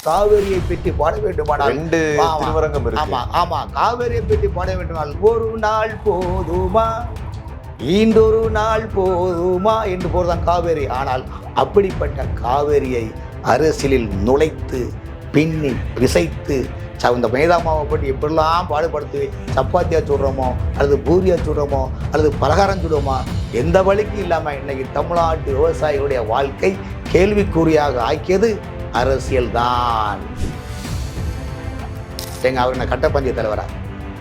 காவேரியை பற்றி பாட வேண்டுமானால் ரெண்டு திருவரங்கம் இருக்கு. ஆமா ஆமா, காவேரியை பற்றி பாட வேண்டுமானால் ஒரு நாள் போதுமா, ஈண்டொரு நாள் போதுமா என்று போறதான் காவேரி. ஆனால் அப்படிப்பட்ட காவேரியை அரசியலில் நுழைத்து பின்னி பிசைத்து இந்த மைதாமாவை பற்றி எப்படிலாம் பாடுபடுத்து சப்பாத்தியா சுடுறோமோ அல்லது பூரியா சுடுறோமோ அல்லது பலகாரம் சுடுவோமா, எந்த வழிக்கும் இல்லாமல் இன்னைக்கு தமிழ்நாட்டு விவசாயிகளுடைய வாழ்க்கை கேள்விக்குறியாக ஆக்கியது அரசியல் தான். எங்க அவர் என்ன கட்டப்பஞ்சிய தலைவரா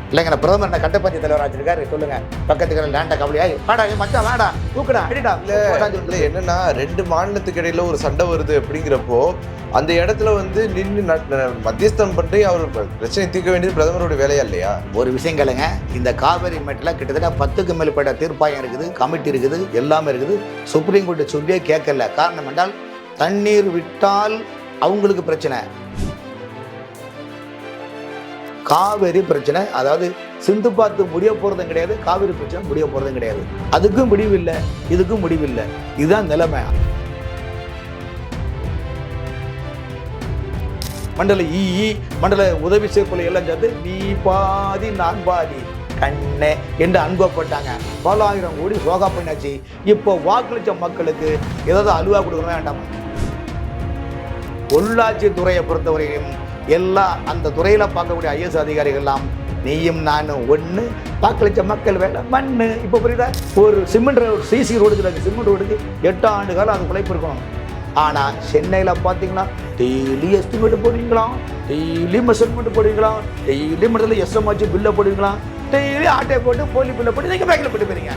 இல்லைங்க, பிரதமர் என்ன கட்டப்பஞ்சிய தலைவரா வச்சிருக்காரு சொல்லுங்க. பக்கத்துக்கு லேண்ட கபடியா வாடா மச்சா வாடா தூக்குடா அடிடா. இல்ல என்னன்னா ரெண்டு மாநிலத்துக்கு இடையில ஒரு சண்டை வருது அப்படிங்கிறப்போ அந்த இடத்துல வந்து நின்று மத்தியஸ்தம் பண்ணி அவர் பிரச்சனை தீர்க்க வேண்டியது பிரதமருடைய வேலையா இல்லையா? ஒரு விஷயம் கேளுங்க, இந்த காவிரி மேட்டில் கிட்டத்தட்ட 10க்கு மேற்பட்ட தீர்ப்பாயம் இருக்குது, கமிட்டி இருக்குது, எல்லாமே இருக்குது. சுப்ரீம் கோர்ட்டு சொல்லியே கேட்கல. காரணம் என்றால் தண்ணீர் விட்டால் அவங்களுக்கு பிரச்சனை, காவிரி பிரச்சனை. அதாவது சிந்து பார்த்து முடிய போறதும் கிடையாது, காவிரி பிரச்சனை முடிய போறதும் கிடையாது. அதுக்கும் முடிவில்லை, இதுக்கும் முடிவில்லை. இதுதான் நிலைமை. மண்டல மண்டல உதவி சேர்ப்பலை எல்லாம் சேர்த்து நீ பாதி நான் பாதி கண்ணே என்று அனுப்பப்பட்டாங்க. பல ஆயிரம் கோடி சோகா பண்ணியாச்சு. இப்போ வாக்களிச்ச மக்களுக்கு ஏதாவது அலுவா கொடுக்கணும் வேண்டாம். உள்ளாட்சி துறையை பொறுத்தவரையும் எல்லாம் அந்த துறையில பார்க்கக்கூடிய ஐஎஸ் அதிகாரிகள் எல்லாம் நீயும் நானும் ஒன்று, வாக்களிச்ச மக்கள் வேலை மண்ணு. இப்போ புரியுதா? ஒரு cement road, CC road, cement ரோடுக்கு 8 ஆண்டு காலம் அது உழைப்பு இருக்கணும். ஆனால் சென்னையில் பார்த்தீங்கன்னா டெய்லி எஸ்டிமேட் போடுவீங்களாம், டெய்லி மெஷர்மெண்ட் போடுவீங்களாம், டெய்லி மட்டும் எஸ்எம் வச்சு பில்லை போடுவீங்களாம், டெய்லி ஆட்டை போட்டு போலி பில்லை போட்டு நீங்கள் பேக்கில் போட்டு போயிருங்க.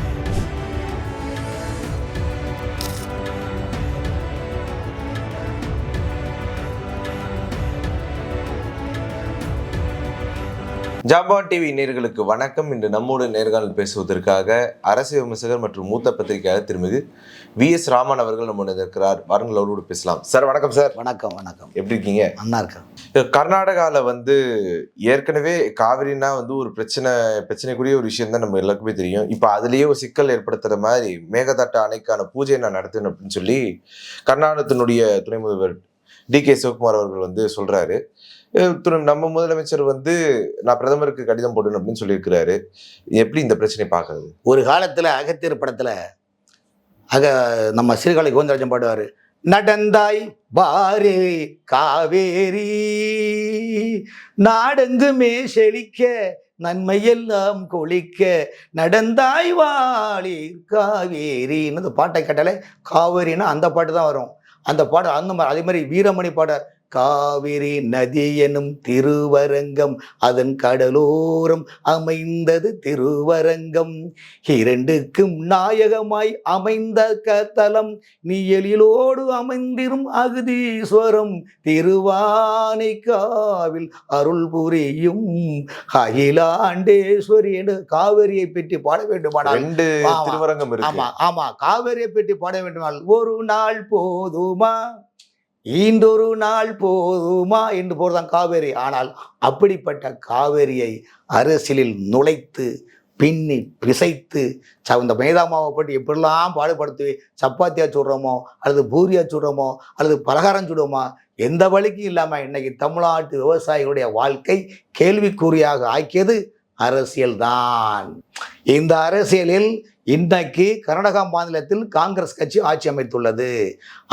ஜாபான் டிவி நேயர்களுக்கு வணக்கம். இன்று நம்மோடு நேர்காணல் பேசுவதற்காக அரசியல் விமர்சகர் மற்றும் மூத்த பத்திரிகையாளர் திருமிகு VS ராமன் அவர்கள் நம்மோடு இருக்கிறார். வாருங்கள் அவரோடு பேசலாம். சார் வணக்கம். சார் வணக்கம். வணக்கம். எப்படி இருக்கீங்க? நல்லா இருக்கேன். கர்நாடகாவில் வந்து ஏற்கனவே காவிரினா வந்து ஒரு பிரச்சனைக்குரிய ஒரு விஷயம் தான் நம்ம எல்லாருக்குமே தெரியும். இப்போ அதுலேயே ஒரு சிக்கல் ஏற்படுத்துற மாதிரி மேகதாட்டு அணைக்கான பூஜையை நான் நடத்தணும் அப்படின்னு சொல்லி கர்நாடகத்தினுடைய துணை முதல்வர் DK சிவகுமார் அவர்கள் வந்து சொல்றாரு. நம்ம முதலமைச்சர் வந்து நான் பிரதமருக்கு கடிதம் போடணும் அப்படின்னு சொல்லியிருக்கிறாரு. எப்படி இந்த பிரச்சனை பார்க்கறது? ஒரு காலத்தில் அகத்தியர் படத்தில் நம்ம சீர்காழி கோவிந்தராஜன் பாடுவார், நடந்தாய் பாரே காவேரி நாடெங்குமே செழிக்க நன்மையெல்லாம் கொளிக்க நடந்தாய் வாழி காவேரின்னு அந்த பாட்டை கேட்டாலே காவேரின்னா அந்த பாட்டு தான் வரும். அந்த பாடு அதே மாதிரி வீரமணி பாட காவிரி நதி எனும் திருவரங்கம் அதன் கடலோரம் அமைந்தது திருவரங்கம் இரண்டுக்கும் நாயகமாய் அமைந்த கதலம் நீ எழிலோடு அமைந்திரும் அகதீஸ்வரம் திருவானைக்காவில் அருள் புரியும் அகிலாண்டேஸ்வரி என்று காவிரியை பற்றி பாட வேண்டுமானால் திருவரங்கம் இருக்கு. ஆமா, காவிரியை பற்றி பாட வேண்டுமானால் ஒரு நாள் போதுமா, ஈண்டொரு நாள் போதுமா என்று போறதான் காவேரி. ஆனால் அப்படிப்பட்ட காவேரியை அரசியலில் நுழைத்து பின்னி பிசைத்து இந்த மைதாமாவை பற்றி எப்படிலாம் பாடுபடுத்து சப்பாத்தியா சுடுறோமோ அல்லது பூரியா சுடுறோமோ அல்லது பலகாரம் சுடுவோமா, எந்த வழிக்கும் இல்லாமல் இன்னைக்கு தமிழ்நாட்டு விவசாயிகளுடைய வாழ்க்கை கேள்விக்குறியாக ஆக்கியது அரசியல் தான். இந்த அரசியலில் இன்றைக்கு கர்நாடகா மாநிலத்தில் காங்கிரஸ் கட்சி ஆட்சி அமைத்துள்ளது.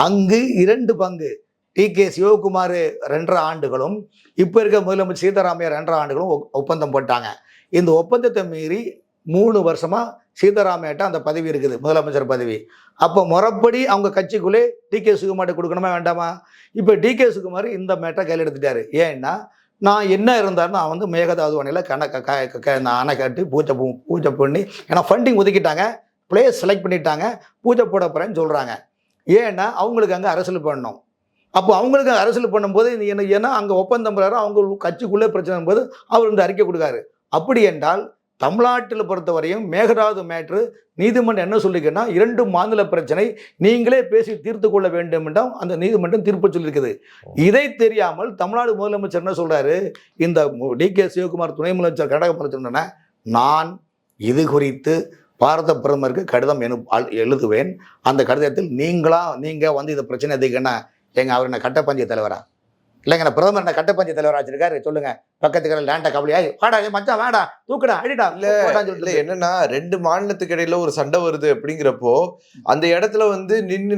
அங்கு 2 பங்கு DK சிவகுமார் 2.5 ஆண்டுகளும் இப்போ இருக்க முதலமைச்சர் சீதாராமையா 2.5 ஆண்டுகளும் ஒப்பந்தம் போட்டாங்க. இந்த ஒப்பந்தத்தை மீறி 3 வருஷமா சீதாராமையாட்ட அந்த பதவி இருக்குது, முதலமைச்சர் பதவி. அப்போ முறைப்படி அவங்க கட்சிக்குள்ளே DK சிவகுமார்ட்ட கொடுக்கணுமா வேண்டாமா? இப்போ DK சிவகுமார் இந்த மேட்டை கையில் எடுத்துட்டாரு. ஏன்னா நான் என்ன இருந்தாலும் நான் வந்து மேகதாது அணையில் அணை கட்டி பூஜை பண்ணி, ஏன்னா ஃபண்டிங் ஒதுக்கிட்டாங்க, பிளேஸ் செலக்ட் பண்ணிட்டாங்க, பூஜை போட போகிறேன்னு சொல்கிறாங்க. ஏன்னா அவங்களுக்கு அங்கே அரசியல் பண்ணணும். அப்போ அவங்களுக்கு அரசியல் பண்ணும்போது ஏன்னா அங்கே ஒப்பந்தம் பண்ணுறாரு, அவங்க கட்சிக்குள்ளே பிரச்சனை போது அவர் இந்த அறிக்கை கொடுக்காரு. அப்படி என்றால் தமிழ்நாட்டில் பொறுத்தவரையும் மேகதாது மேட்ரு நீதிமன்றம் என்ன சொல்லிங்கன்னா 2 மாநில பிரச்சனை நீங்களே பேசி தீர்த்து கொள்ள வேண்டும் என்றால் அந்த நீதிமன்றம் தீர்ப்பு சொல்லியிருக்குது. இதை தெரியாமல் தமிழ்நாடு முதலமைச்சர் என்ன சொல்றாரு, இந்த DK சிவகுமார் துணை முதலமைச்சர் கர்நாடக முதலமைச்சர் நான் இது குறித்து பாரத பிரதமருக்கு கடிதம் எழுதுவேன், அந்த கடிதத்தில் நீங்கள் வந்து இந்த பிரச்சனை எதுக்குன்னா அவர் என்ன கட்டப்பஞ்சிய தலைவரா இல்லைங்க நான் பிரதமர் என்ன கட்டப்பஞ்சி தலைவர் ஆச்சிருக்காரு சொல்லுங்க, பக்கத்துக்கு லேண்ட கபலியா வாடா மச்சான் வேடா தூக்குடா அடிடா இல்ல என்னன்னா 2 மாநிலத்துக்கு இடையில ஒரு சண்டை வருது அப்படிங்கிறப்போ அந்த இடத்துல வந்து நின்று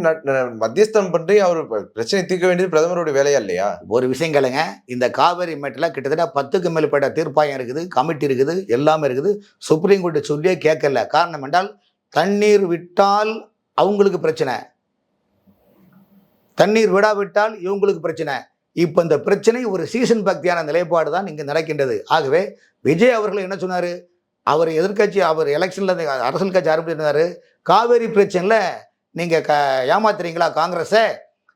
மத்தியஸ்தம் பண்ணி அவர் பிரச்சனை தீர்க்க வேண்டியது பிரதமருடைய வேலையா இல்லையா? ஒரு விஷயம் கேளுங்க, இந்த காவேரி மேட்டில் கிட்டத்தட்ட 10க்கு மேற்பட்ட தீர்ப்பாயம் இருக்குது, கமிட்டி இருக்குது, எல்லாமே இருக்குது. சுப்ரீம் கோர்ட்டு சொல்லியே கேட்கல. காரணம் என்றால் தண்ணீர் விட்டால் அவங்களுக்கு பிரச்சனை, தண்ணீர் விடாவிட்டால் இவங்களுக்கு பிரச்சனை. இப்போ இந்த பிரச்சனை ஒரு சீசன் பக்தியான நிலைப்பாடு தான் இங்கே நடக்கின்றது. ஆகவே விஜய் அவர்கள் என்ன சொன்னார், அவர் எதிர்கட்சி, அவர் எலெக்ஷனில் அரசியல் கட்சி ஆரம்பிச்சிருந்தார், காவேரி பிரச்சனையில் நீங்கள் ஏமாத்துறீங்களா காங்கிரஸை,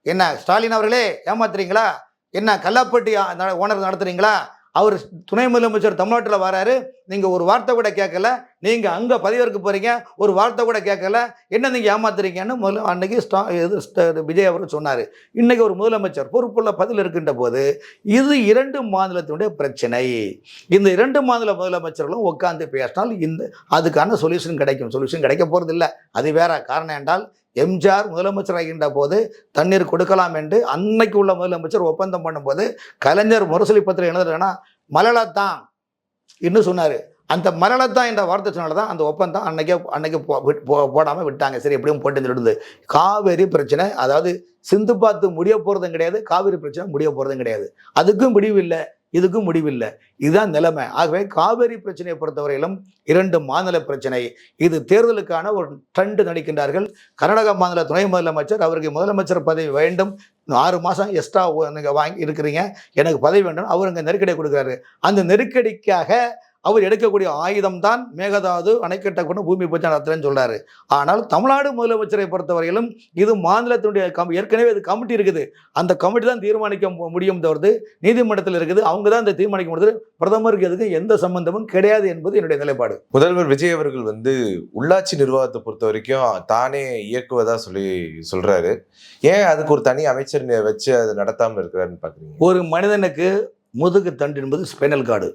என்ன ஸ்டாலின் அவர்களே ஏமாத்துறீங்களா, என்ன கல்லாப்பட்டி ஓனர் நடத்துறீங்களா, அவர் துணை முதலமைச்சர் தமிழ்நாட்டில் வராரு, நீங்கள் ஒரு வார்த்தை கூட கேட்கல, நீங்கள் அங்கே பதவியேற்க போகிறீங்க, ஒரு வார்த்தை கூட கேட்கல, என்ன நீங்கள் ஏமாத்துறீங்கன்னு முதல்ல அன்னைக்கு விஜய் அவர் சொன்னார். இன்றைக்கி ஒரு முதலமைச்சர் பொறுப்புள்ள பதில் இருக்கின்ற போது இது 2 மாநிலத்தினுடைய பிரச்சனை. இந்த 2 மாநில முதலமைச்சர்களும் உட்காந்து பேசினால் அதுக்கான சொல்யூஷன் கிடைக்க போகிறது இல்லை. அது வேற காரணம் என்றால் எம்ஜிஆர் முதலமைச்சர் ஆகின்ற போது தண்ணீர் கொடுக்கலாம் என்று அன்னைக்கு உள்ள முதலமைச்சர் ஒப்பந்தம் பண்ணும்போது கலைஞர் முரசொலி பத்திரம் எழுதுறேன்னா மலலத்தான் இன்னும் சொன்னார். அந்த மலலத்தான் என்ற வார்த்தை சொன்னால்தான் அந்த ஒப்பந்தம் அன்னைக்கு போடாமல் விட்டாங்க. சரி எப்படியும் போட்டு சொல்லுது. காவேரி பிரச்சனை, அதாவது சிந்து பார்த்து முடிய போகிறதும் கிடையாது, காவேரி பிரச்சனை முடிய போகிறதும் கிடையாது. அதுக்கும் முடிவில்லை, இதுக்கும் முடிவில்லை. இதுதான் நிலைமை. ஆகவே காவேரி பிரச்சனையை பொறுத்தவரையிலும் 2 மாநில பிரச்சனை. இது தேர்தலுக்கான ஒரு ட்ரெண்ட் நடிக்கின்றார்கள். கர்நாடக மாநில துணை முதலமைச்சர் அவருக்கு முதலமைச்சர் பதவி வேண்டும், 6 மாதம் எக்ஸ்ட்ரா நீங்கள் வாங்கி இருக்கிறீங்க, எனக்கு பதவி வேண்டும், அவர் அங்கே நெருக்கடி கொடுக்குறாரு. அந்த நெருக்கடிக்காக அவர் எடுக்கக்கூடிய ஆயுதம் தான் மேகதாது அணை கட்டக்கூடிய பூமி பூஜை நடத்துறேன்னு சொல்றாரு. ஆனால் தமிழ்நாடு முதலமைச்சரை பொறுத்தவரையிலும் இது மாநிலத்தினுடைய ஏற்கனவே இது கமிட்டி இருக்குது, அந்த கமிட்டி தான் தீர்மானிக்க முடியும் தவிர்த்து நீதிமன்றத்தில் இருக்குது, அவங்க தான் இந்த தீர்மானிக்க முடியாது. பிரதமருக்கு எதுக்கு எந்த சம்பந்தமும் கிடையாது என்பது என்னுடைய நிலைப்பாடு. முதல்வர் விஜய் அவர்கள் வந்து உள்ளாட்சி நிர்வாகத்தை பொறுத்த வரைக்கும் தானே இயக்குவதா சொல்றாரு. ஏன் அதுக்கு ஒரு தனி அமைச்சர் வச்சு அதை நடத்தாம இருக்கிறாருன்னு பாக்குறீங்க? ஒரு மனிதனுக்கு முதுகு தண்டு என்பது ஸ்பைனல் கார்டு.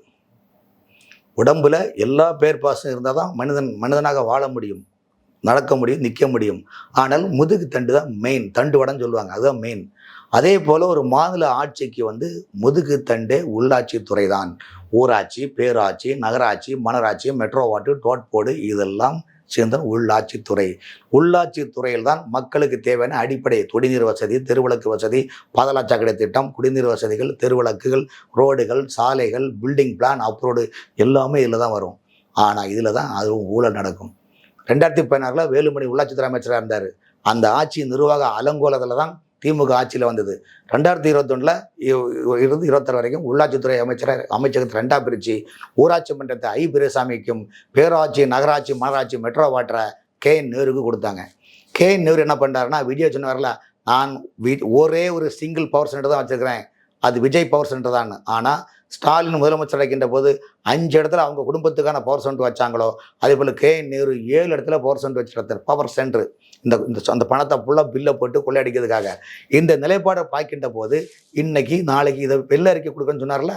உடம்புல எல்லா பேர் பாசம் இருந்தால் தான் மனிதனாக வாழ முடியும், நடக்க முடியும், நிற்க முடியும். ஆனால் முதுகு தண்டு தான் மெயின், தண்டு வடன்னு சொல்லுவாங்க, அதுதான் மெயின். அதே போல் ஒரு மாநில ஆட்சிக்கு வந்து முதுகு தண்டே உள்ளாட்சி துறை தான். ஊராட்சி, பேராட்சி, நகராட்சி, மனராட்சி, மெட்ரோ வாட்டர், டோட் போர்டு இதெல்லாம் சேர்ந்த உள்ளாட்சித்துறை. உள்ளாட்சித்துறையில் தான் மக்களுக்கு தேவையான அடிப்படை குடிநீர் வசதி, தெருவிளக்கு வசதி, பாதாளச்சாக்கடை திட்டம், குடிநீர் வசதிகள், தெருவிளக்குகள், ரோடுகள், சாலைகள், பில்டிங் பிளான், அப்ரோடு எல்லாமே இதில் தான் வரும். ஆனால் இதில் தான் அதுவும் ஊழல் நடக்கும். 2016 வேலுமணி உள்ளாட்சித்துறை அமைச்சராக இருந்தார். அந்த ஆட்சி நிர்வாக அலங்கோலத்தில் தான் திமுக ஆட்சியில் வந்தது. 2021 இருந்து 26 வரைக்கும் உள்ளாட்சித்துறை அமைச்சகத்தை 2ஆக பிரித்து ஊராட்சி மன்றத்தை ஐ பெரியசாமிக்கும், பேராட்சி, நகராட்சி, மாநகராட்சி, மெட்ரோ வாட்டரை KN நேருக்கு கொடுத்தாங்க. KN நேரு என்ன பண்ணுறாருன்னா, விஜய் சொன்னார்ல, நான் ஒரே ஒரு சிங்கிள் பவர் சென்டர் தான் வச்சுருக்கிறேன், அது விஜய் பவர் சென்டர் தான். ஆனால் ஸ்டாலின் முதலமைச்சர் இருக்கின்ற போது 5 இடத்துல அவங்க குடும்பத்துக்கான பவர் சென்டர் வச்சாங்களோ, அதே போல் KN நேரு 7 இடத்துல பவர் சென்டர் வச்சுருந்தார். பவர் சென்டர் அந்த பணத்தை ஃபுல்லாக பில்லை போட்டு கொள்ளையடிக்கிறதுக்காக. இந்த நிலைப்பாடை பார்க்கின்ற போது இன்னைக்கு நாளைக்கு இதை வெள்ளை அறிக்கை கொடுக்குறேன்னு சொன்னார்ல,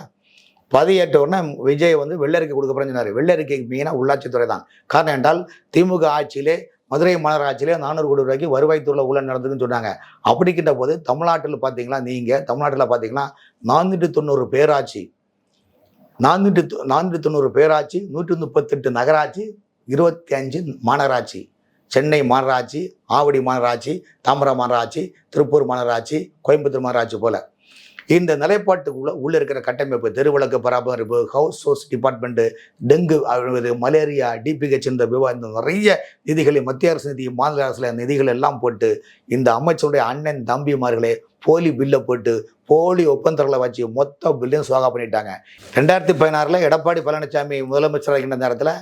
பதவியேற்ற உடனே விஜய் வந்து வெள்ளை அறிக்கை கொடுக்க போகிறேன்னு சொன்னார். வெள்ளை அறிக்கைக்கு மெயினாக உள்ளாட்சித்துறை தான். காரணம் என்றால் திமுக ஆட்சியிலே மதுரை மாநகராட்சியிலே 400 கோடி ரூபாய்க்கு வருவாய்த்துறை ஊழல் நடந்ததுன்னு சொன்னாங்க. அப்படிக்கின்ற போது தமிழ்நாட்டில் பார்த்தீங்கன்னா 490 பேராட்சி, 490 பேராட்சி, 138 நகராட்சி, 25 மாநகராட்சி, சென்னை மாநகராட்சி, ஆவடி மாநகராட்சி, தாம்பரம் மாநகராட்சி, திருப்பூர் மாநகராட்சி, கோயம்புத்தூர் மாநகராட்சி போல இந்த நிலைப்பாட்டுக்குள்ள உள்ள இருக்கிற கட்டமைப்பு, தெருவிளக்கு பராமரிப்பு, house source department, dengue, malaria, DPH இந்த நிறைய நிதிகளை மத்திய அரசு நிதி, மாநில அரசுல நிதிகள் எல்லாம் போட்டு இந்த அமைச்சருடைய அண்ணன் தம்பிமார்களே போலி பில்லை போட்டு போலி ஒப்பந்தங்களை வச்சு மொத்த பில்லையும் சோகா பண்ணிட்டாங்க. 2016 எடப்பாடி பழனிசாமி முதலமைச்சராக இருக்கின்ற நேரத்தில்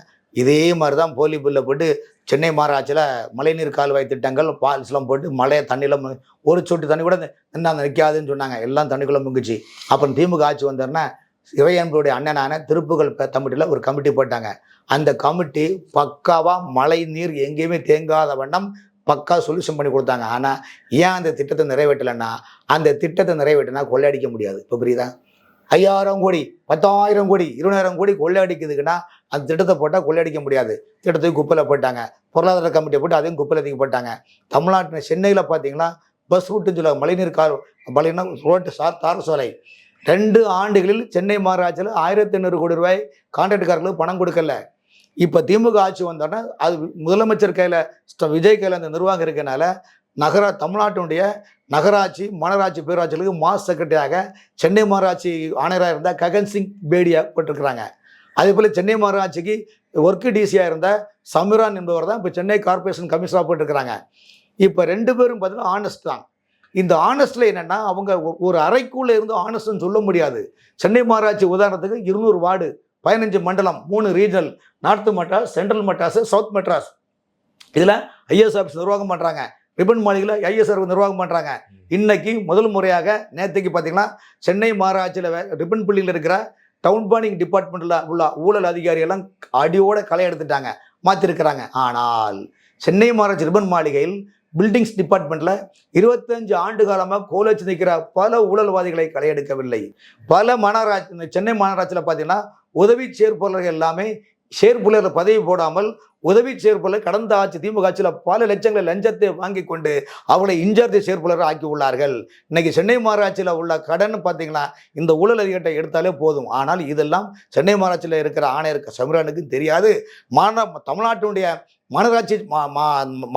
இதே மாதிரி தான் போலி பில்லை போட்டு சென்னை மாநகராட்சியில் மழைநீர் கால்வாய் திட்டங்கள் பால்ஸ்லாம் போட்டு மழையை தண்ணியில் ஒரு சொட்டு தண்ணி கூட நிற்காதுன்னு சொன்னாங்க. எல்லாம் தண்ணிக்குள்ளே முங்கிச்சு. அப்புறம் திமுக ஆட்சி வந்தாருன்னா இறையன்புடைய அண்ணனான திருப்புகழ் கமிட்டியில் ஒரு கமிட்டி போட்டாங்க. அந்த கமிட்டி பக்காவாக மழை நீர் எங்கேயுமே தேங்காத வண்ணம் பக்கா சொல்யூஷன் பண்ணி கொடுத்தாங்க. ஆனால் ஏன் அந்த திட்டத்தை நிறைவேற்றலைன்னா, அந்த திட்டத்தை நிறைவேற்றினா கொள்ளையடிக்க முடியாது. இப்போ புரியுதா? 5000 கோடி, 10,000 கோடி, 20,000 கோடி கொள்ளையடிக்குதுக்குன்னா அந்த திட்டத்தை போட்டால் கொள்ளையடிக்க முடியாது. திட்டத்துக்கு குப்பையில் போட்டாங்க. பொருளாதார கமிட்டியை போட்டு அதையும் குப்பையில் தூக்கி போட்டாங்க. தமிழ்நாட்டில் சென்னையில் பார்த்தீங்கன்னா பஸ் ரூட்டுன்னு சொல்லுவாங்க, மழைநீர் மழைனா ரோட்டு தார் சாலை. 2 ஆண்டுகளில் சென்னை மாநகராட்சியில் 1500 கோடி ரூபாய் கான்ட்ராக்டுக்காரர்களுக்கு பணம் கொடுக்கல. இப்போ திமுக ஆட்சி வந்தோடனே அது முதலமைச்சர் கையில், விஜய் கையில் அந்த நிர்வாகம் இருக்கனால தமிழ்நாட்டினுடைய நகராட்சி, மாநகராட்சி, பேராட்சிகளுக்கு மாஸ் செக்ரட்டரியாக சென்னை மாநகராட்சி ஆணையராக இருந்த ககன் சிங் பேடியா போட்டிருக்கிறாங்க. அதே போல் சென்னை மாநகராட்சிக்கு ஒர்க்கு டிசியாக இருந்த சமிரான் என்பவர் தான் இப்போ சென்னை கார்பரேஷன் கமிஷனராக போட்டிருக்கிறாங்க. இப்போ 2 பேரும் பார்த்தீங்கன்னா ஆனஸ்ட் தான். இந்த ஆனஸ்டில் என்னென்னா, அவங்க ஒரு அறைக்குள்ளே இருந்து ஆனஸ்ட்னு சொல்ல முடியாது. சென்னை மாநகராட்சி உதாரணத்துக்கு 200 வார்டு, 15 மண்டலம், 3 regional, north Madras, central Madras, south Madras. இதில் ஐஏஎஸ் ஆஃபீஸ் நிர்வாகம் பண்ணுறாங்க, ரிப்பன் மாளிகையில் ஐஎஸ்ஆர் நிர்வாகம் பண்ணுறாங்க. இன்னைக்கு முதல் முறையாக நேற்றுக்கு பார்த்தீங்கன்னா சென்னை மாநகராட்சியில் ரிப்பன் பள்ளியில் இருக்கிற டவுன் பிளானிங் டிபார்ட்மெண்ட்டில் உள்ள ஊழல் அதிகாரியெல்லாம் அடியோட களை எடுத்துட்டாங்க, மாற்றிருக்கிறாங்க. ஆனால் சென்னை மாநகராட்சி ரிப்பன் மாளிகையில் பில்டிங்ஸ் டிபார்ட்மெண்ட்டில் 25 ஆண்டு காலமாக கோலச்சு நிற்கிற பல ஊழல்வாதிகளை களையெடுக்கவில்லை. பல மாநகராட்சி, சென்னை மாநகராட்சியில் பார்த்தீங்கன்னா உதவி செயற்பொருளர்கள் எல்லாமே செயற்பொருளர் பதவி போடாமல் உதவி செயற்பொருளர் கடந்த ஆட்சி திமுக ஆட்சியில் பல லட்சங்களை லஞ்சத்தை வாங்கி கொண்டு அவளை இன்சார்ஜ் செயற்பொருளர் ஆக்கி உள்ளார்கள். இன்னைக்கு சென்னை மாநகராட்சியில் உள்ள கடன் பார்த்தீங்கன்னா இந்த ஊழல் அதிகாரிகளை எடுத்தாலே போதும். ஆனால் இதெல்லாம் சென்னை மாநகராட்சியில் இருக்கிற ஆணையர் சமிரானுக்கு தெரியாது. தமிழ்நாட்டினுடைய மாநகராட்சி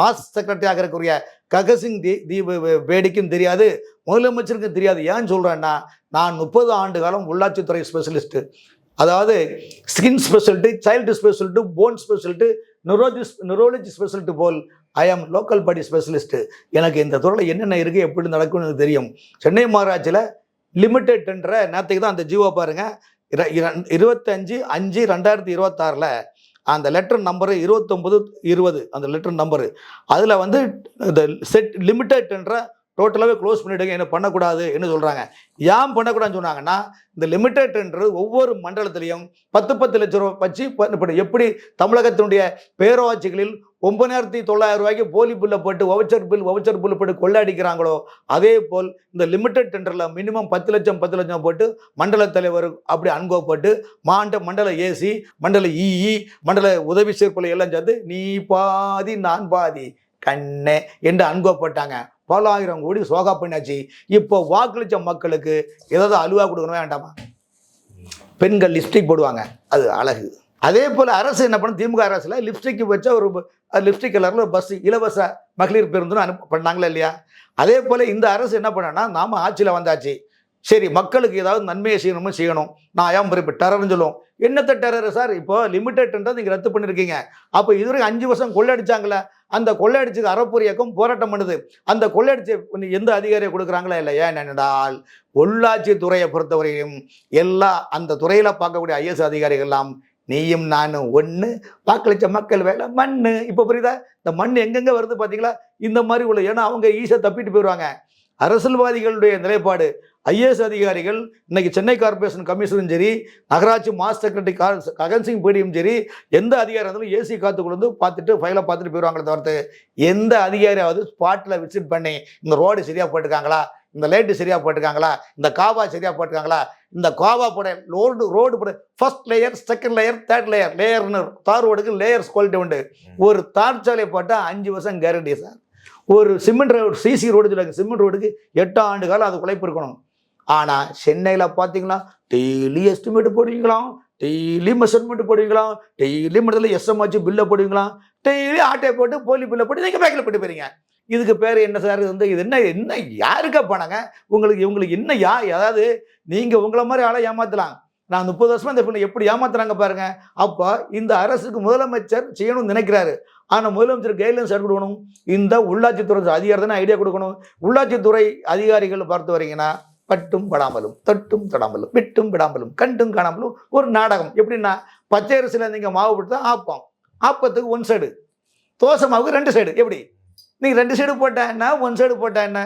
மாஸ் செக்ரட்டரியாக இருக்கக்கூடிய ககசிங் பேடிக்கும் தெரியாது, முதலமைச்சருக்கும் தெரியாது. ஏன்னு சொல்கிறேன்னா, நான் 30 ஆண்டு காலம் உள்ளாட்சித்துறை ஸ்பெஷலிஸ்ட்டு, அதாவது skin speciality, child speciality, bone speciality, neurology speciality போல் I am local body specialist. எனக்கு இந்த துறையில் என்னென்ன இருக்குது, எப்படி நடக்கும்னு எனக்கு தெரியும். சென்னை மாநகராட்சியில் லிமிடெட் டெண்டரை நேற்றுக்கு தான் அந்த ஜீவோ பாருங்கள், 25/5/2026 அந்த லெட்டர் நம்பரு 29/20 அந்த லெட்டர் நம்பரு, அதில் வந்து இந்த செட் லிமிடெட் டெண்டரை டோட்டலாகவே க்ளோஸ் பண்ணிவிடுங்க, என்ன பண்ணக்கூடாது என்ன சொல்கிறாங்க. ஏன் பண்ணக்கூடாதுன்னு சொன்னாங்கன்னா, இந்த லிமிடெட் டெண்டர் ஒவ்வொரு மண்டலத்திலையும் 10 லட்ச ரூபா வச்சு எப்படி தமிழகத்தினுடைய பேரூராட்சிகளில் 9,900 ரூபாய்க்கு போலி பில்லை போட்டு வவுச்சர் பில் போட்டு கொள்ளையடிக்கிறாங்களோ, அதே போல் இந்த லிமிடெட் டெண்டரில் மினிமம் 10 லட்சம் போட்டு மண்டல தலைவர் அப்படி அனுபவப்பட்டு மண்டல ஏசி, மண்டல இஇ, மண்டல உதவி சேர்ப்பலை எல்லாம் சேர்த்து நீ பாதி நான் பாதி கண்ணே என்று அனுபவப்பட்டாங்க. பல ஆயிரம் கோடி சோகா பண்ணியாச்சு. இப்போ வாக்களித்த மக்களுக்கு ஏதாவது அலுவா கொடுக்கணும் வேண்டாமா? பெண்கள் லிப்ஸ்டிக் போடுவாங்க, அது அழகு. அதே போல் அரசு என்ன பண்ண, திமுக அரசில் லிப்ஸ்டிக் வச்ச ஒரு லிப்ஸ்டிக் கலரில் ஒரு பஸ் இலவச மகளிர் பேருந்துன்னு பண்ணாங்களா இல்லையா? அதே போல் இந்த அரசு என்ன பண்ணனா, நாம் ஆட்சியில் வந்தாச்சு, சரி மக்களுக்கு ஏதாவது நன்மையை செய்யணும். நான் ஏன் இப்போ டெரர்னு சொல்லுவோம். என்னத்த டெரர் சார்? இப்போ லிமிடெட்ன்றது நீங்கள் ரத்து பண்ணியிருக்கீங்க. அப்போ இதுவரைக்கும் 5 வருஷம் கொள்ளையடிச்சாங்களே, அந்த கொள்ளையடிச்சுக்கு அறப்பொரு இயக்கம் போராட்டம் பண்ணுது. அந்த கொள்ளையடிச்சு எந்த அதிகாரியை கொடுக்குறாங்களா இல்லையா? என்னென்றால் உள்ளாட்சி துறையை பொறுத்தவரையும் அந்த துறையில் பார்க்கக்கூடிய ஐஎஸ் அதிகாரிகள் எல்லாம் நீயும் நானும் ஒன்று, வாக்களித்த மக்கள் வேலை மண்ணு. இப்போ புரியுதா? இந்த மண் எங்கெங்கே வருது பார்த்தீங்களா? இந்த மாதிரி உள்ள, ஏன்னா அவங்க ஈஸியாக தப்பிட்டு போயிடுவாங்க. அரசியல்வாதிகளுடைய நிலைப்பாடு, ஐஏஎஸ் அதிகாரிகள் இன்னைக்கு சென்னை கார்பரேஷன் கமிஷனரும் சரி, நகராட்சி மாஸ் செக்ரட்டரி ககன் சிங் பேடியும் சரி, எந்த அதிகாரி இருந்தாலும் ஏசி காத்துக்குள்ள வந்து பார்த்துட்டு ஃபைலை பார்த்துட்டு போயிடுவாங்களே தவிர்த்து எந்த அதிகாரியாவது ஸ்பாட்டில் விசிட் பண்ணி இந்த ரோடு சரியாக போட்டிருக்காங்களா, இந்த லைட்டு சரியாக போட்டிருக்காங்களா, இந்த காவா சரியாக போட்டிருக்காங்களா, இந்த காவா போட ரோடு போட first layer, second layer, third லேயர்னு தார் ரோடுக்கு லேயர்ஸ் குவாலிட்டி உண்டு. ஒரு தார் சாலை போட்டால் 5 வருஷம் கேரண்டி சார். ஒரு சிமெண்ட் ரோடு, சிசி ரோடு சொல்லுவாங்க, சிமெண்ட் ரோடுக்கு 8 ஆண்டு காலம் அது உழைப்பு இருக்கணும். ஆனால் சென்னையில் பார்த்தீங்கன்னா டெய்லி எஸ்டிமேட் போடுவீங்களாம், டெய்லி மெஷர்மெண்ட் போடுவீங்களாம், டெய்லி மட்டும் எஸ்எம் வச்சு பில்லை போடுவீங்களாம், டெய்லி ஆட்டையை போட்டு போலி பில்லை போட்டு நீங்கள் பேக்கில் போட்டு போயிருங்க. இதுக்கு பேர் என்ன சார்? இது என்ன யாருக்கா போனாங்க? இவங்களுக்கு என்ன அதாவது நீங்கள் உங்களை மாதிரி ஆளை ஏமாற்றலாம். நான் 30 வருஷமாக இந்த பிள்ளை எப்படி ஏமாத்துறாங்க பாருங்க. அப்போ இந்த அரசுக்கு முதலமைச்சர் செய்யணும்னு நினைக்கிறாரு. ஆனால் முதலமைச்சர் கைட்லைன்ஸ் எடுத்து கொடுக்கணும். இந்த உள்ளாட்சித்துறை அதிகாரி தானே ஐடியா கொடுக்கணும். உள்ளாட்சித்துறை அதிகாரிகள் பார்த்து வரீங்கன்னா பட்டும் படாமலும், தொட்டும் தொடாமலும், விட்டும் விடாமலும், கண்டும் காணாமலும் ஒரு நாடகம். எப்படின்னா, பச்சை அரிசியில் நீங்கள் மாவு போட்டு தான் ஆப்பம், ஆப்பத்துக்கு 1 சைடு, தோசை மாவுக்கு 2 சைடு. எப்படி நீங்கள் 2 சைடு போட்டா என்ன, 1 சைடு போட்டா என்ன,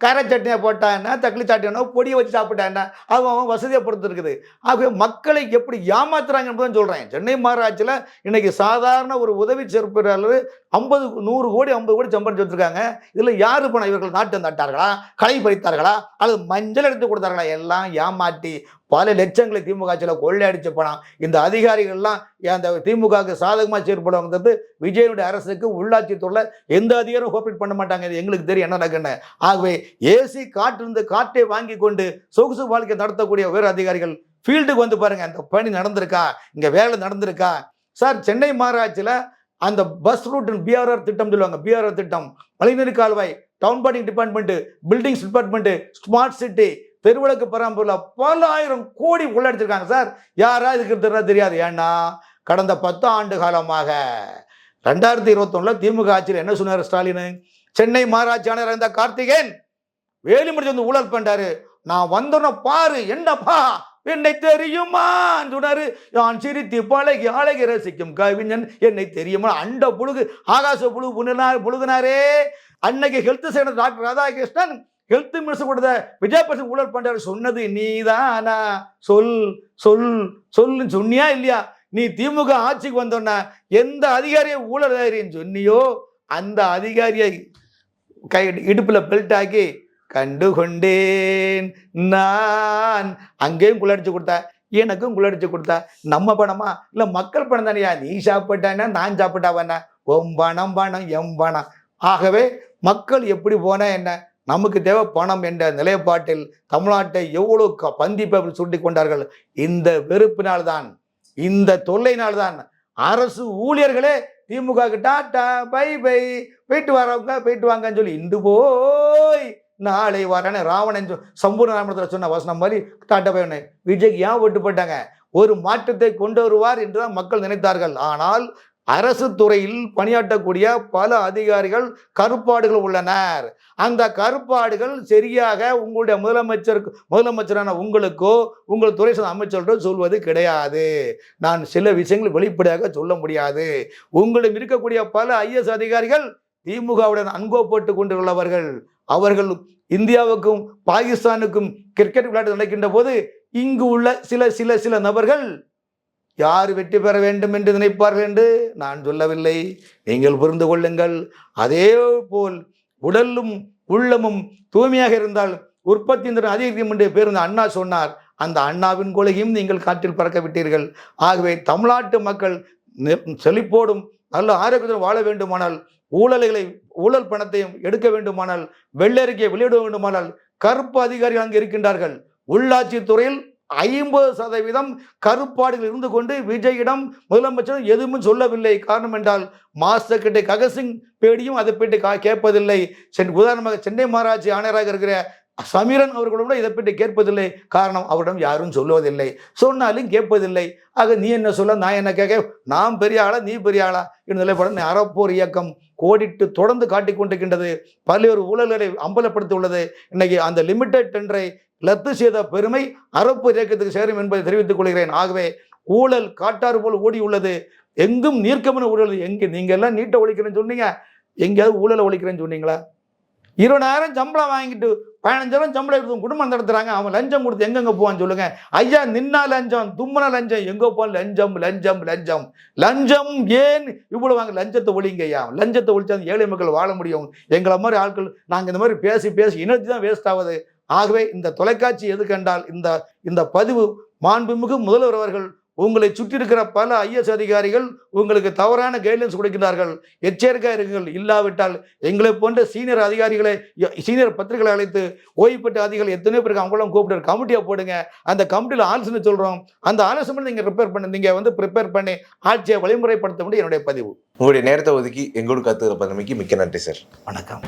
கார சட்னியாக போட்டா என்ன, தக்களி சாட்டினா, பொடியை வச்சு சாப்பிட்டா என்ன, அவன் வசதியை பொறுத்து இருக்குது. ஆகவே மக்களை எப்படி ஏமாத்துறாங்கன்னு தான் சொல்கிறேன். சென்னை மாநகராட்சியில் இன்னைக்கு சாதாரண ஒரு உதவி சேர்ப்பாளர் 100 கோடி சம்பாதிச்சு வச்சுருக்காங்க. இதில் யாரு பணம்? இவர்கள் நாட்டு நட்டார்களா, களை பறித்தார்களா, அல்லது மஞ்சள் எடுத்து கொடுத்தார்களா? எல்லாம் ஏமாற்றி பல லட்சங்களை திமுக ஆட்சியில் கொள்ளையடிச்ச பணம். இந்த அதிகாரிகள்லாம் அந்த திமுகவுக்கு சாதகமாக செயற்படுவாங்கிறது விஜயனுடைய அரசுக்கு உள்ளாட்சி துறையில் எந்த அதிகாரம் கோஆப்ரேட் பண்ண மாட்டாங்க. இது எங்களுக்கு தெரியும் என்ன நடக்குன்னு. ஆகவே ஏசி காற்றிருந்து காற்றை வாங்கி கொண்டு சொகுசு வாழ்க்கை நடத்தக்கூடிய உயர் அதிகாரிகள் ஃபீல்டுக்கு வந்து பாருங்க, அந்த பணி நடந்திருக்கா, இங்கே வேலை நடந்திருக்கா. சார், சென்னை மாநகராட்சியில் அந்த பஸ் ரூட் பிஆர்ஆர் திட்டம் சொல்லுவாங்க, பிஆர்ஆர் திட்டம், மழைநீர் கால்வாய், town planning department, buildings department, smart city, தெருவிளக்கு பராமரிப்புல பல ஆயிரம் கோடி உள்ளடிச்சிருக்காங்க சார். யாரா இதுக்கு தெரியாது. ஏன்னா கடந்த 10 ஆண்டு காலமாக 2021 திமுக ஆட்சியில் என்ன சொன்னார் ஸ்டாலின்? சென்னை மாநகராட்சி ஆணையர் இருந்த கார்த்திகேயன் வேலி முடிச்சு வந்து ஊழல் பண்ணாரு. நான் வந்தோன்னு பாரு, என்னப்பா என்னை தெரியுமா சொன்னாரு. நான் சிரித்து பழகி அழகி ரசிக்கும் கவிஞன் என்னை தெரியுமா. அண்ட புழுகு ஆகாச புழுகு புழுகுனாரே. அன்னைக்கு health secretary doctor Radhakrishnan health minister கொடுத்த விஜயபிரசன் ஊழல் பண்றாரு. சொன்னது நீதானா? சொல் சொல் சொல்லுன்னு சொன்னியா இல்லையா? நீ திமுக ஆட்சிக்கு வந்தோன்னா எந்த அதிகாரியை ஊழல் அதிகாரின்னு சொன்னியோ அந்த அதிகாரியை இடுப்புல பெல்ட் ஆக்கி கண்டு கொண்டேன் நான். அங்கேயும் குள்ளடிச்சு கொடுத்தா, எனக்கும் குள்ளடிச்சு கொடுத்தா. நம்ம பணமா இல்லை மக்கள் பணம் தானையா? நீ சாப்பிட்டானா நான் சாப்பிட்டாவண்ணா? உம் பணம் பணம் எம் பணம். ஆகவே மக்கள் எப்படி போனா என்ன, நமக்கு தேவை பணம் என்ற நிலைப்பாட்டில் தமிழ்நாட்டை எவ்வளவு பந்தி பேப்பர் சுட்டி கொண்டார்கள். இந்த வெறுப்பினால்தான், இந்த தொல்லையினால்தான் அரசு ஊழியர்களே திமுக டாட்டா பை பை போயிட்டு வரவங்க போயிட்டு வாங்கன்னு சொல்லி இன்று போய் நாளை வரேன்னு ராவணன் சம்பூர்ண ராமத்தில் சொன்ன வசனம் மாதிரி டாட்டா பை விஜய்க்கு ஏன் ஓட்டு போட்டாங்க? ஒரு மாற்றத்தை கொண்டு வருவார் என்றுதான் மக்கள் நினைத்தார்கள். ஆனால் அரசு துறையில் பணியாற்றக்கூடிய பல அதிகாரிகள் உள்ளனர். அந்த கருப்பாடுகள் சரியாக உங்களுடைய முதலமைச்சரான உங்களுக்கோ உங்கள் துறை சார்ந்த அமைச்சர்களோ சொல்வது கிடையாது. நான் சில விஷயங்கள் வெளிப்படையாக சொல்ல முடியாது. உங்களிடம் இருக்கக்கூடிய பல ஐஎஸ் அதிகாரிகள் திமுகவுடன் அன்கோப்பட்டு கொண்டுள்ளவர்கள். அவர்கள் இந்தியாவுக்கும் பாகிஸ்தானுக்கும் கிரிக்கெட் விளையாட்டு நடக்கின்ற போது இங்கு உள்ள சில நபர்கள் யார் வெற்றி பெற வேண்டும் என்று நினைப்பார்கள் என்று நான் சொல்லவில்லை. நீங்கள் புரிந்து கொள்ளுங்கள். அதே போல் உடலும் உள்ளமும் தூய்மையாக இருந்தால் உற்பத்தி அதிகம் என்று பேர் அண்ணா சொன்னார். அந்த அண்ணாவின் கொள்கையும் நீங்கள் காற்றில் பறக்க விட்டீர்கள். ஆகவே தமிழ்நாட்டு மக்கள் செழிப்போடும் நல்ல ஆரோக்கியத்துடன் வாழ வேண்டுமானால், ஊழல் பணத்தையும் எடுக்க வேண்டுமானால், வெள்ளரிக்கையை வெளியிட வேண்டுமானால் கருப்பு அதிகாரிகள் அங்கு இருக்கின்றார்கள். உள்ளாட்சி துறையில் 50% கருப்பாடுகள் இருந்து கொண்டு விஜயிடம் முதலமைச்சர் எதுவும் சொல்லவில்லை. காரணம் என்றால் மாஸ்டர் கிட்ட ககசிங் பேடியும் அதை பற்றி கேட்பதில்லை. உதாரணமாக சென்னை மாநகராட்சி ஆணையராக இருக்கிற சமீரன் அவர்களும் இதை பற்றி கேட்பதில்லை. காரணம், அவரிடம் யாரும் சொல்லுவதில்லை, சொன்னாலும் கேட்பதில்லை. ஆக நீ என்ன சொல்ல, நான் என்ன கேட்க, நான் பெரிய ஆளா நீ பெரிய ஆளா என்ற நிலைப்பட அறப்போர் இயக்கம் கோடிட்டு தொடர்ந்து காட்டிக் கொண்டிருக்கின்றது. பல்வேறு ஊழல்களை அம்பலப்படுத்தி உள்ளது. இன்னைக்கு அந்த லிமிடெட் டெண்டரை ரத்து செய்த பெருமை அறப்போர் இயக்கத்துக்கு சேரும் என்பதை தெரிவித்துக் கொள்கிறேன். ஆகவே ஊழல் காட்டாறு போல் ஓடி உள்ளது. எங்கும் நீர்க்கமன ஊழல். எங்க நீங்க எல்லாம் நீட்டை ஒழிக்கிறேன்னு சொன்னீங்க, எங்கேயாவது ஊழலை ஒழிக்கிறேன்னு சொன்னீங்களா? 20,000 சம்பளம் வாங்கிட்டு 15,000 சம்பளம் எடுத்து குடும்பம் நடத்துறாங்க. அவன் லஞ்சம் கொடுத்து எங்கெங்க போவான்னு சொல்லுங்க. ஐயா, நின்னா லஞ்சம், தும்மன லஞ்சம், எங்க போன லஞ்சம் லஞ்சம் லஞ்சம் லஞ்சம். ஏன் இவ்வளவு வாங்க? லஞ்சத்தை ஒழிங்க ஐயா. லஞ்சத்தை ஒழிச்சா ஏழை மக்கள் வாழ முடியும். எங்களை மாதிரி ஆட்கள் நாங்கள் இந்த மாதிரி பேசி எனர்ஜி தான் வேஸ்ட் ஆகுது. ஆகவே இந்த தொலைக்காட்சி எது கண்டால் இந்த பதிவு மாண்புமிகு முதல்வர் அவர்கள் உங்களை சுற்றி இருக்கிற பல ஐஎஸ் அதிகாரிகள் உங்களுக்கு தவறான கைட்லைன்ஸ் கொடுக்கிறார்கள். எச்சரிக்கையாக இருங்கள். இல்லாவிட்டால் எங்களை போன்ற சீனியர் அதிகாரிகளை, சீனியர் பத்திரிகைகளை அழைத்து ஓய்வு பெற்ற அதிகாரிகள் எத்தனையோ பேருக்கு அவங்களாம் கூப்பிட்டு கமிட்டியாக போடுங்க. அந்த கமிட்டியில் ஆலோசனை சொல்கிறோம். அந்த ஆலோசனை நீங்கள் ப்ரிப்பேர் பண்ணி ஆட்சியை வழிமுறைப்படுத்த வேண்டிய என்னுடைய பதிவு. உங்களுடைய நேரத்தை ஒதுக்கி எங்களோட கருத்துக்களை மிக்க நன்றி சார். வணக்கம்.